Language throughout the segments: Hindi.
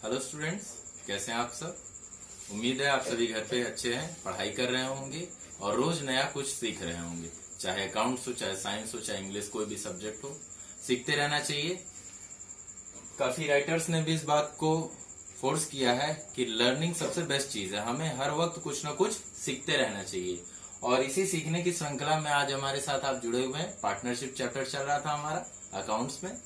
हेलो स्टूडेंट्स, कैसे हैं आप सब। उम्मीद है आप सभी घर पे अच्छे हैं, पढ़ाई कर रहे होंगे और रोज नया कुछ सीख रहे होंगे। चाहे अकाउंट्स हो, चाहे साइंस हो, चाहे इंग्लिश, कोई भी सब्जेक्ट हो, सीखते रहना चाहिए। काफी राइटर्स ने भी इस बात को फोर्स किया है कि लर्निंग सबसे बेस्ट चीज है। हमें हर वक्त कुछ ना कुछ सीखते रहना चाहिए और इसी सीखने की श्रृंखला में आज हमारे साथ आप जुड़े हुए हैं। पार्टनरशिप चैप्टर चल रहा था हमारा अकाउंट्स में।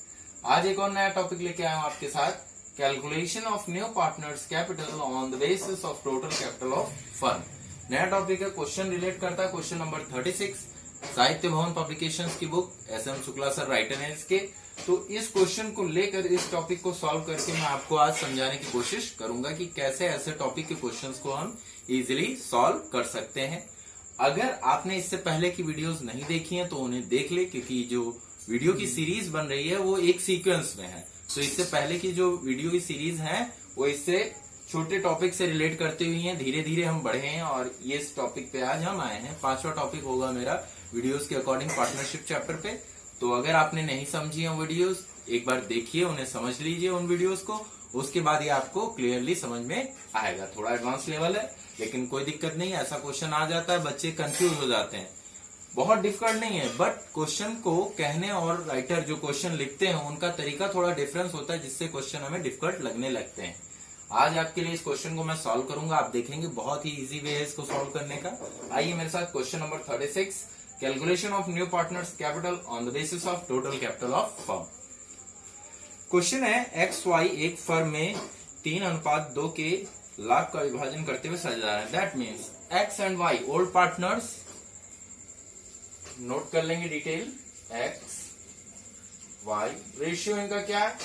आज एक और नया टॉपिक लेके आया हूं आपके साथ, calculation of new partners capital on the basis of total capital of firm. नया टॉपिक है, क्वेश्चन रिलेट करता है question number 36, Sahitya Bhawan publications की book, SM Shukla sir writer हैं इसके। तो इस क्वेश्चन को लेकर, इस टॉपिक को सॉल्व करके मैं आपको आज समझाने की कोशिश करूंगा कि कैसे ऐसे टॉपिक के क्वेश्चंस को हम इजीली सॉल्व कर सकते हैं। अगर आपने इससे पहले की वीडियोस नहीं देखी हैं तो उन्हें देख ले, क्योंकि जो वीडियो की सीरीज बन रही है वो एक सीक्वेंस में है। तो इससे पहले की जो वीडियो की सीरीज है वो इससे छोटे टॉपिक से रिलेट करते हुए हैं, धीरे धीरे हम बढ़े हैं और ये इस टॉपिक पे आज हम आए हैं। 5वां टॉपिक होगा मेरा वीडियोस के अकॉर्डिंग पार्टनरशिप चैप्टर पे। तो अगर आपने नहीं समझी है वीडियोस, एक बार देखिए, उन्हें समझ लीजिए उन वीडियोस को, उसके बाद ये आपको क्लियरली समझ में आएगा। थोड़ा एडवांस लेवल है लेकिन कोई दिक्कत नहीं, ऐसा क्वेश्चन आ जाता है बच्चे कंफ्यूज हो जाते हैं। बहुत डिफिकल्ट नहीं है, बट क्वेश्चन को कहने और राइटर जो क्वेश्चन लिखते हैं उनका तरीका थोड़ा डिफरेंस होता है, जिससे क्वेश्चन हमें डिफिकल्ट लगने लगते हैं। आज आपके लिए इस क्वेश्चन को मैं सॉल्व करूंगा, आप देखेंगे बहुत ही इजी वे है इसको सॉल्व करने का। आइए मेरे साथ question number 36, calculation of new partners capital on the basis of total capital of firm. Question है, एक्स वाई एक फर्म में 3:2 के लाभ का विभाजन करते हुए सजा रहा है। That means X and Y old partners, note कर लेंगे डिटेल, एक्स वाई, रेशियो इनका क्या है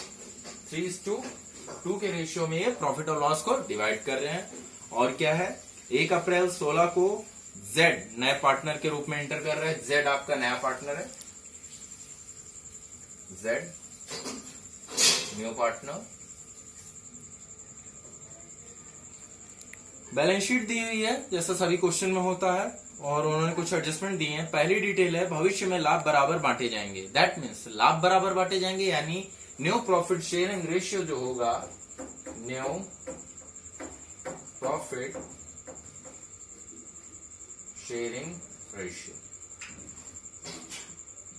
3:2 के रेशियो में ये प्रॉफिट और लॉस को डिवाइड कर रहे हैं। और क्या है, 1 अप्रैल 16 को जेड नए पार्टनर के रूप में एंटर कर रहे हैं। जेड आपका नया पार्टनर है, Z new partner. Balance sheet दी हुई है जैसा सभी क्वेश्चन में होता है और उन्होंने कुछ एडजस्टमेंट दिए हैं। पहली डिटेल है, भविष्य में लाभ बराबर बांटे जाएंगे। दैट मीन्स लाभ बराबर बांटे जाएंगे, यानी न्यू प्रॉफिट शेयरिंग रेशियो जो होगा, न्यू प्रॉफिट शेयरिंग रेशियो,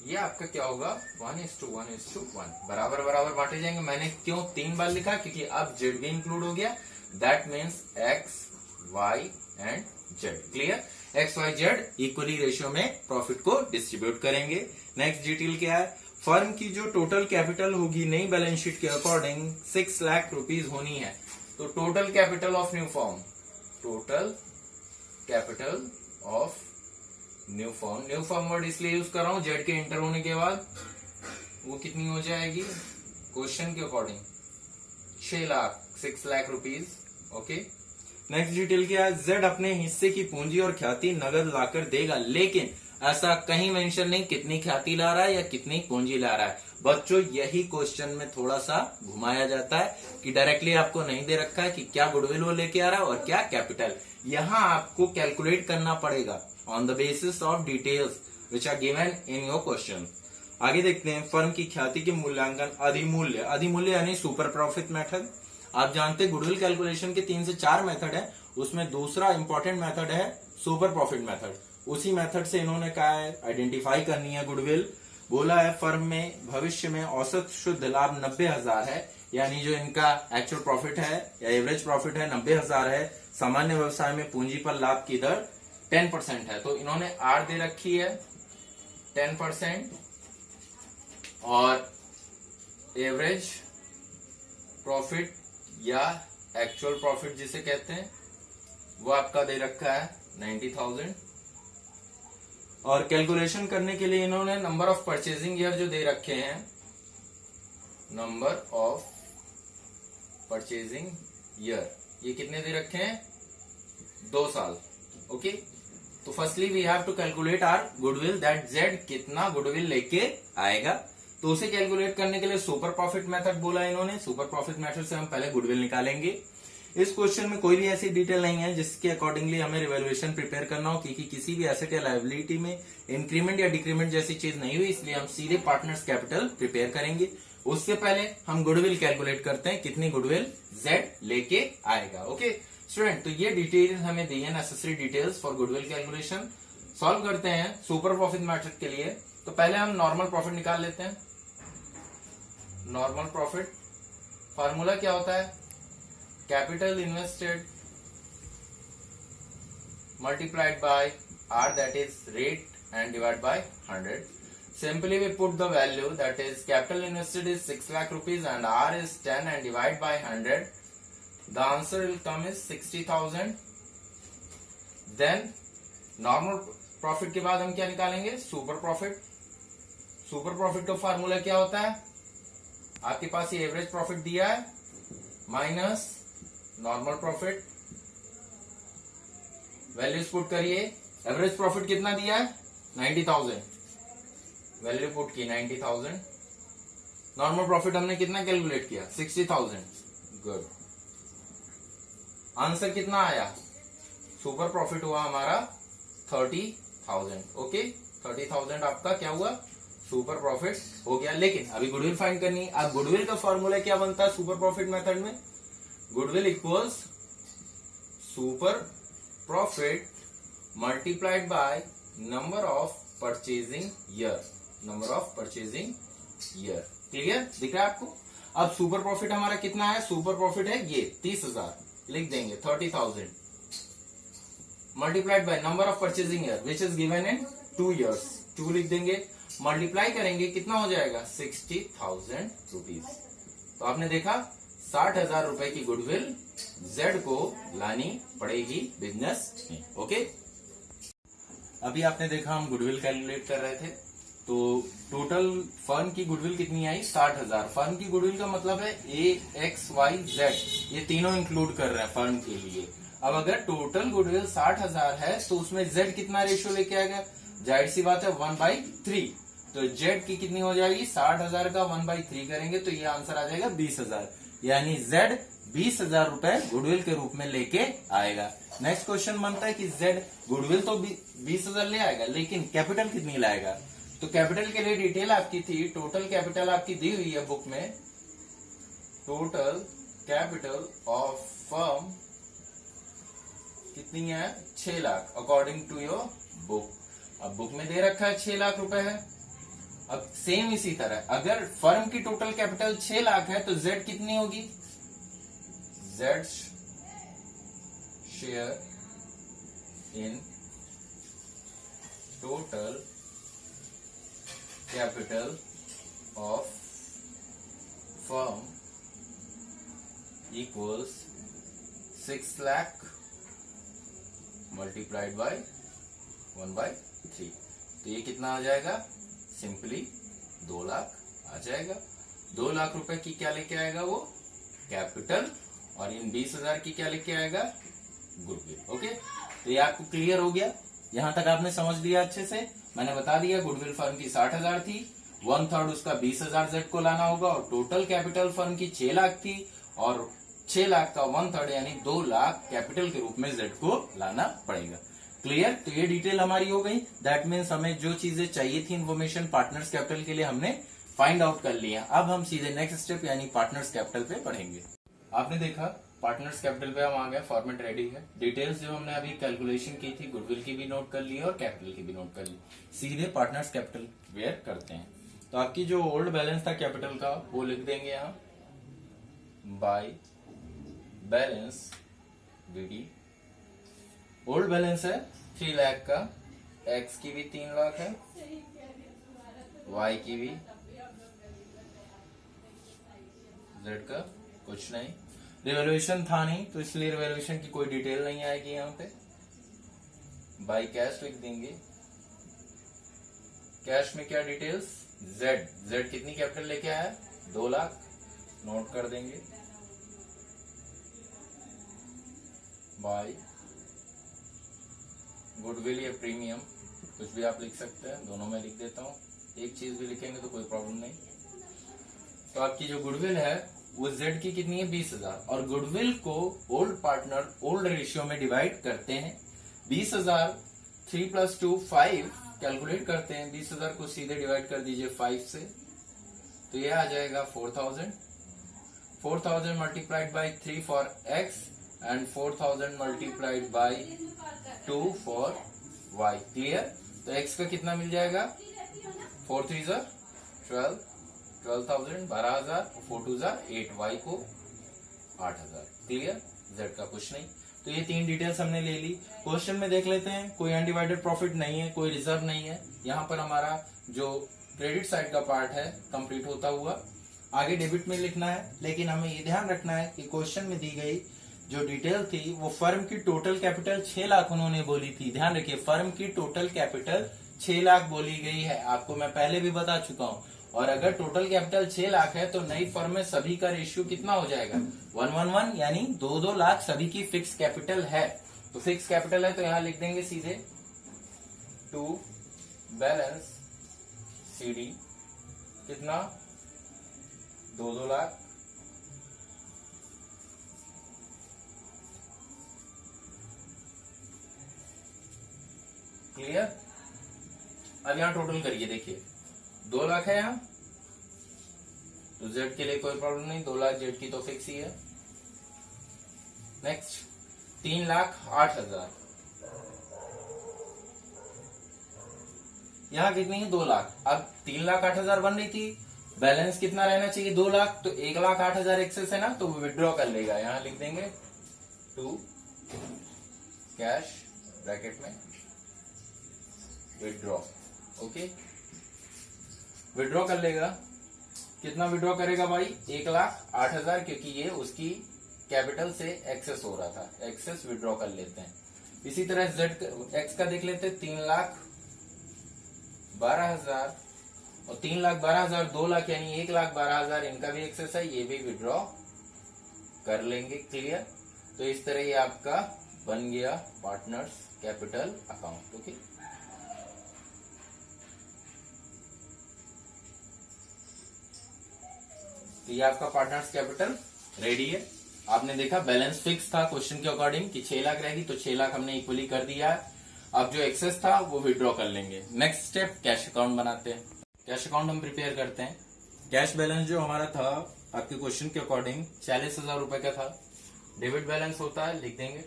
ये आपका क्या होगा 1:1:1, बराबर बराबर बांटे जाएंगे। मैंने क्यों 3 बार लिखा, क्योंकि अब जेड भी इंक्लूड हो गया। That means X Y and Z. Clear, X Y Z equally ratio में प्रॉफिट को डिस्ट्रीब्यूट करेंगे। नेक्स्ट डिटेल क्या है, फर्म की जो टोटल कैपिटल होगी नई बैलेंस शीट के अकॉर्डिंग 6 लाख रुपीज होनी है। तो total capital of new firm, total capital of new firm word इसलिए यूज कर रहा हूं जेड के एंटर होने के बाद, वो कितनी हो जाएगी क्वेश्चन के according 6 lakh rupees. Okay, next detail क्या है, जेड अपने हिस्से की पूंजी और ख्याति नगद लाकर देगा, लेकिन ऐसा कहीं मेंशन नहीं कितनी ख्याति ला रहा है या कितनी पूंजी ला रहा है। बच्चों यही क्वेश्चन में थोड़ा सा घुमाया जाता है कि डायरेक्टली आपको नहीं दे रखा है कि क्या गुडविल वो लेके आ रहा है और क्या कैपिटल। यहां आपको कैलकुलेट करना पड़ेगा on the basis of details which are given in your question. आगे देखते हैं, फर्म की ख्याति के मूल्यांकन अधिमूल्य, अधिमूल्य यानी सुपर प्रॉफिट मेथड। आप जानते हैं गुडविल कैलकुलेशन के 3 से 4 मेथड है, उसमें दूसरा इंपॉर्टेंट मेथड है सुपर प्रॉफिट मेथड। उसी मेथड से इन्होंने कहा है आइडेंटिफाई करनी है गुडविल। बोला है फर्म में भविष्य में औसत शुद्ध लाभ 90,000 है, यानी जो इनका एक्चुअल प्रॉफिट है या एवरेज प्रॉफिट है 90,000 है। सामान्य व्यवसाय में पूंजी पर लाभ की दर 10% है, तो इन्होंने आर दे रखी है 10%, और एवरेज प्रॉफिट या एक्चुअल प्रॉफिट जिसे कहते हैं वो आपका दे रखा है 90,000। और कैलकुलेशन करने के लिए इन्होंने नंबर ऑफ परचेजिंग ईयर जो दे रखे हैं, नंबर ऑफ परचेजिंग ईयर ये कितने दे रखे हैं 2 साल। ओके, तो firstly we have to calculate our goodwill, that Z कितना गुडविल लेके आएगा। तो उसे कैलकुलेट करने के लिए सुपर प्रॉफिट मेथड बोला इन्होंने। सुपर प्रॉफिट मेथड से हम पहले गुडविल निकालेंगे। इस क्वेश्चन में कोई भी ऐसी डिटेल नहीं है जिसके अकॉर्डिंगली हमें रिवैल्यूएशन प्रिपेयर करना हो, क्योंकि किसी भी एसेट या लायबिलिटी में इंक्रीमेंट या डिक्रीमेंट जैसी चीज नहीं हुई, इसलिए हम सीधे पार्टनर्स कैपिटल प्रिपेयर करेंगे। उससे पहले हम गुडविल कैलकुलेट करते हैं, कितनी गुडविल जेड लेके आएगा। ओके स्टूडेंट, तो ये डिटेल हमें दी है, necessary details for goodwill calculation. Solve करते हैं सुपर प्रॉफिट मेथड के लिए। तो पहले हम नॉर्मल प्रॉफिट निकाल लेते हैं। नॉर्मल प्रॉफिट फार्मूला क्या होता है? Capital invested multiplied by R, that is rate, and divide by 100. Simply we put the value, that is capital invested is 6 lakh rupees and R is 10 and divide by 100. The answer will come is 60,000. Then normal profit के बाद हम क्या निकालेंगे? Super profit. सुपर प्रॉफिट का फार्मूला क्या होता है? आपके पास ये एवरेज प्रॉफिट दिया है minus normal profit, values put करिए। एवरेज प्रॉफिट कितना दिया है? 90,000, वैल्यू पुट की 90,000। नॉर्मल प्रॉफिट हमने कितना कैलकुलेट किया? 60,000। गुड। आंसर कितना आया? सुपर प्रॉफिट हुआ हमारा 30,000। ओके, 30,000 आपका क्या हुआ? सुपर प्रॉफिट हो गया। लेकिन अभी गुडविल फाइंड करनी है। अब गुडविल का फॉर्मूला क्या बनता है सुपर प्रॉफिट मेथड में? Goodwill equals super profit multiplied by number of purchasing year. Number of purchasing year. Clear दिख रहा है आपको? अब सुपर प्रॉफिट हमारा कितना है? सुपर प्रॉफिट है ये 30,000, लिख देंगे 30,000 multiplied by number of purchasing year which is given in 2 years। 2 लिख देंगे, मल्टीप्लाई करेंगे, कितना हो जाएगा? 60,000 रुपीज। तो आपने देखा 60,000 रुपए की गुडविल जेड को लानी पड़ेगी बिजनेस में। ओके, अभी आपने देखा हम गुडविल कैलकुलेट कर रहे थे। तो टोटल फर्म की गुडविल कितनी आई? 60,000। फर्म की गुडविल का मतलब है AXYZ, ये तीनों इंक्लूड कर रहे हैं फर्म के लिए। अब अगर टोटल गुडविल 60,000 है तो उसमें जेड कितना रेशियो लेके आएगा? जाहिर सी बात है 1/3। तो जेड की कितनी हो जाएगी? 60,000 का 1/3 करेंगे तो ये आंसर आ जाएगा 20,000। यानी जेड 20,000 रुपए गुडविल के रूप में लेके आएगा। नेक्स्ट क्वेश्चन बनता है कि जेड गुडविल तो 20,000 ले आएगा, लेकिन कैपिटल कितनी लाएगा? तो कैपिटल के लिए डिटेल आपकी थी, टोटल कैपिटल आपकी दी हुई है बुक में। टोटल कैपिटल ऑफ फर्म कितनी है? 6 lakh according to your book. अब बुक में दे रखा है 6 लाख रुपए है। अब सेम इसी तरह अगर फर्म की टोटल कैपिटल 6 लाख है तो जेड कितनी होगी? Z share in total capital of firm equals 6 lakh multiplied by 1/3। तो ये कितना आ जाएगा? सिंपली 2 लाख आ जाएगा। 2 लाख रुपए की क्या लेके आएगा वो? कैपिटल। और इन 20,000 की क्या लेके आएगा? गुडविल। ओके, तो ये आपको क्लियर हो गया? यहां तक आपने समझ लिया अच्छे से? मैंने बता दिया गुडविल फर्म की 60,000 थी, 1/3 उसका 20,000 जेड को लाना होगा, और टोटल कैपिटल फर्म की 6 लाख थी, और 6 लाख का 1/3 यानी 2 लाख कैपिटल के रूप में जेड को लाना पड़ेगा। क्लियर? तो ये डिटेल हमारी हो गई। दैट मीन्स हमें जो चीजें चाहिए थी इन्फॉर्मेशन पार्टनर्स कैपिटल के लिए हमने फाइंड आउट कर लिया। अब हम सीधे नेक्स्ट स्टेप यानी पार्टनर्स कैपिटल पे पढ़ेंगे। आपने देखा पार्टनर्स कैपिटल पे हम आ गए, फॉर्मेट रेडी है। डिटेल्स जो हमने अभी कैलकुलेशन की थी गुडविल की भी नोट कर ली और कैपिटल की भी नोट कर ली। सीधे पार्टनर्स कैपिटल वेयर करते हैं। तो आपकी जो ओल्ड बैलेंस था कैपिटल का वो लिख देंगे यहाँ, by balance BD. Old balance है 3 लाख का, एक्स की भी 3 लाख है, वाई की भी, जेड का कुछ नहीं। रिवैल्यूएशन था नहीं तो इसलिए रिवैल्यूएशन की कोई डिटेल नहीं आएगी यहाँ पे। बाय कैश लिख देंगे। कैश में क्या डिटेल्स? जेड, जेड कितनी कैपिटल लेके आया? 2 लाख, नोट कर देंगे। बाय गुडविल या प्रीमियम कुछ भी आप लिख सकते हैं, दोनों में लिख देता हूँ। एक चीज भी लिखेंगे तो कोई प्रॉब्लम नहीं। तो आपकी जो गुडविल है वो जेड की कितनी है? 20,000। और गुडविल को ओल्ड पार्टनर ओल्ड रेशियो में डिवाइड करते हैं। 20,000 3 + 2 5 कैलकुलेट करते हैं। 20,000 को सीधे डिवाइड कर दीजिए 5 से, तो ये आ जाएगा 4000, 4000 multiplied by 3 for x and 4000 multiplied by 2 for y। Clear? तो x का कितना मिल जाएगा? 4 3 12, 12,000 12,000, 4 2 8, y को 8,000। क्लियर? z का कुछ नहीं। तो ये तीन डिटेल्स हमने ले ली। क्वेश्चन में देख लेते हैं, कोई अनडिवाइडेड प्रॉफिट नहीं है, कोई रिजर्व नहीं है। यहाँ पर हमारा जो क्रेडिट साइड का पार्ट है कंप्लीट होता हुआ, आगे डेबिट में लिखना है। लेकिन हमें ये ध्यान रखना है कि क्वेश्चन में दी गई जो डिटेल थी वो फर्म की टोटल कैपिटल 6 लाख उन्होंने बोली थी। ध्यान रखिए, फर्म की टोटल कैपिटल 6 लाख बोली गई है, आपको मैं पहले भी बता चुका हूँ। और अगर टोटल कैपिटल 6 लाख है तो नई फर्म में सभी का रेशियो कितना हो जाएगा? 1:1, यानी 2-2 लाख सभी की फिक्स कैपिटल है। तो फिक्स कैपिटल है तो यहां लिख देंगे सीधे टू बैलेंस सीडी कितना? 2-2 लाख। क्लियर? अब यहां टोटल करिए, देखिए 2 लाख है यहां, तो जेड के लिए कोई प्रॉब्लम नहीं, 2 लाख जेड की तो फिक्स ही है। नेक्स्ट 3,08,000, यहां कितनी है? 2 लाख। अब 3,08,000 बन रही थी, बैलेंस कितना रहना चाहिए? 2 लाख। तो 1,08,000 एक्सेस है ना, तो वो विड्रॉ कर लेगा। यहां लिख देंगे टू कैश ब्रैकेट में विड्रॉ। ओके, विड्रॉ कर लेगा। कितना विड्रॉ करेगा भाई? 1,08,000, क्योंकि ये उसकी कैपिटल से एक्सेस हो रहा था, एक्सेस विड्रॉ कर लेते हैं। इसी तरह जेड एक्स का देख लेते हैं, 3,12,000 और 3,12,000 2 लाख, यानी 1,12,000 इनका भी एक्सेस है, ये भी विड्रॉ कर लेंगे। क्लियर? तो इस तरह ये आपका बन गया पार्टनर्स कैपिटल अकाउंट। ओके, तो ये आपका पार्टनर्स कैपिटल रेडी है। आपने देखा बैलेंस फिक्स था क्वेश्चन के अकॉर्डिंग कि 6 लाख रहेगी, तो 6 लाख हमने इक्वली कर दिया है। अब जो एक्सेस था वो विड्रॉ कर लेंगे। नेक्स्ट स्टेप कैश अकाउंट बनाते हैं। कैश अकाउंट हम प्रिपेयर करते हैं। कैश बैलेंस जो हमारा था आपके क्वेश्चन के अकॉर्डिंग 40,000 रुपए का था। डेबिट बैलेंस होता है, लिख देंगे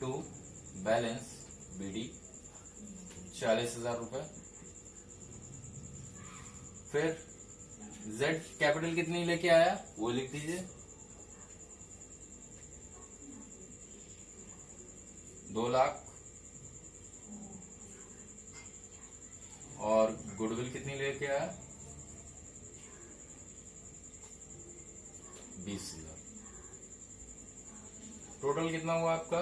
टू बैलेंस बीडी 40,000 रुपए। फिर जेड कैपिटल कितनी लेके आया वो लिख दीजिए, 2 लाख। और गुडविल कितनी लेके आया? 20,000। टोटल कितना हुआ आपका?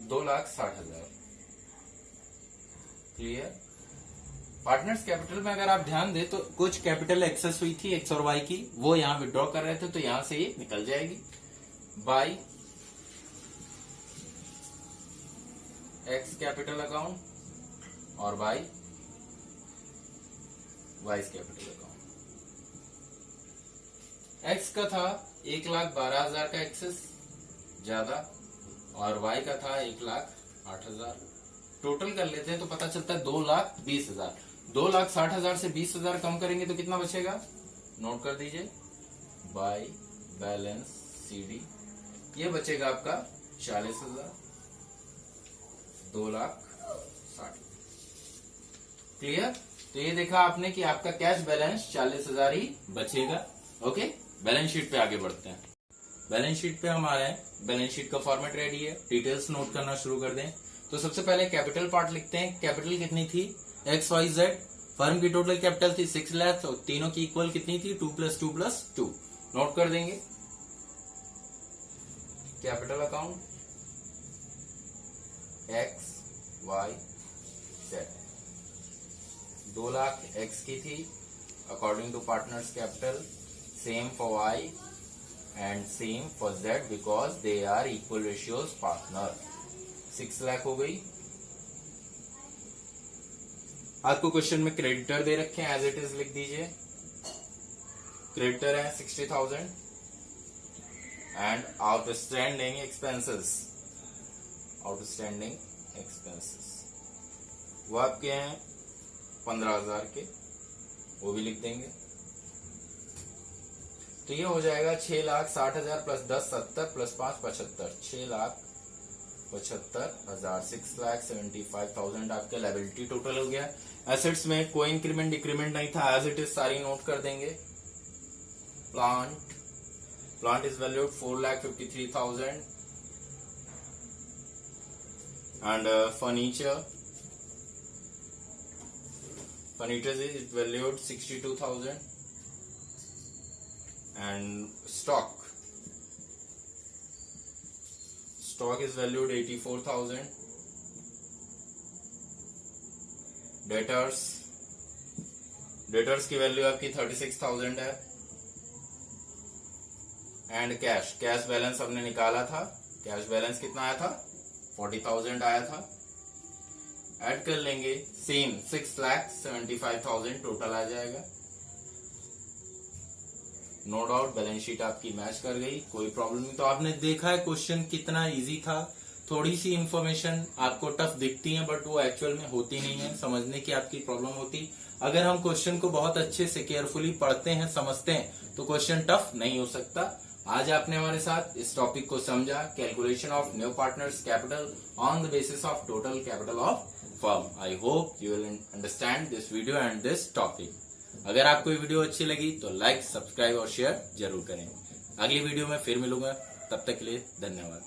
2,60,000। क्लियर? पार्टनर्स कैपिटल में अगर आप ध्यान दें तो कुछ कैपिटल एक्सेस हुई थी एक्स और वाई की, वो यहां विड्रॉ कर रहे थे, तो यहां से ये निकल जाएगी बाई एक्स कैपिटल अकाउंट और by vice capital account. X का था 1,12,000 का एक्सेस ज्यादा और वाई का था 1,08,000। टोटल कर लेते हैं तो पता चलता है 2,20,000। 2,60,000 से 20,000 कम करेंगे तो कितना बचेगा? नोट कर दीजिए, बाई बैलेंस सीडी ये बचेगा आपका 40,000, 2,60,000। क्लियर? तो ये देखा आपने कि आपका कैश बैलेंस 40,000 ही बचेगा। ओके, बैलेंस शीट पे आगे बढ़ते हैं। बैलेंस शीट पे हम आ रहे हैं। बैलेंस शीट का फॉर्मेट रेडी है, डिटेल्स नोट करना शुरू कर दें। तो सबसे पहले कैपिटल पार्ट लिखते हैं। कैपिटल कितनी थी? X Y Z. फर्म की टोटल कैपिटल थी 6 लाख और तीनों की इक्वल कितनी थी? 2 + 2 + 2। नोट कर देंगे। Capital account X Y Z, 2 lakh X की थी according to partners capital, same for Y and same for Z because they are equal ratios partner. 6 lakh हो गई। आपको क्वेश्चन में क्रेडिटर दे रखे हैं, एज इट इज लिख दीजिए। क्रेडिटर है 60,000 and outstanding expenses, outstanding expenses वो आपके हैं 15,000 के, वो भी लिख देंगे। तो ये हो जाएगा 6,60,000 प्लस 10 70 प्लस 5 75, 6,75,000, 6,75,000 आपका लायबिलिटी टोटल हो गया। एसेट्स में कोई इंक्रीमेंट डिक्रीमेंट नहीं था, एज इट इज सारी नोट कर देंगे। Plant is valued 4,53,000 and furniture is valued 62,000 and stock is valued 84,000. Debtors की वैल्यू आपकी 36,000 है। एंड कैश बैलेंस हमने निकाला था, कैश बैलेंस कितना आया था 40,000 आया था। ऐड कर लेंगे सेम 6,75,000 टोटल आ जाएगा। नो डाउट बैलेंस शीट आपकी मैच कर गई, कोई प्रॉब्लम नहीं। तो आपने देखा है क्वेश्चन कितना इजी था। थोड़ी सी इंफॉर्मेशन आपको टफ दिखती है बट वो एक्चुअल में होती नहीं है, समझने की आपकी प्रॉब्लम होती। अगर हम क्वेश्चन को बहुत अच्छे से केयरफुली पढ़ते हैं समझते हैं तो क्वेश्चन टफ नहीं हो सकता। आज आपने हमारे साथ इस टॉपिक को समझा, calculation of new partners capital on the basis of total capital of firm. I hope you will understand this video and this topic. अगर आपको ये वीडियो अच्छी लगी तो लाइक, सब्सक्राइब और शेयर जरूर करें। अगली वीडियो में फिर मिलूंगा, तब तक के लिए धन्यवाद।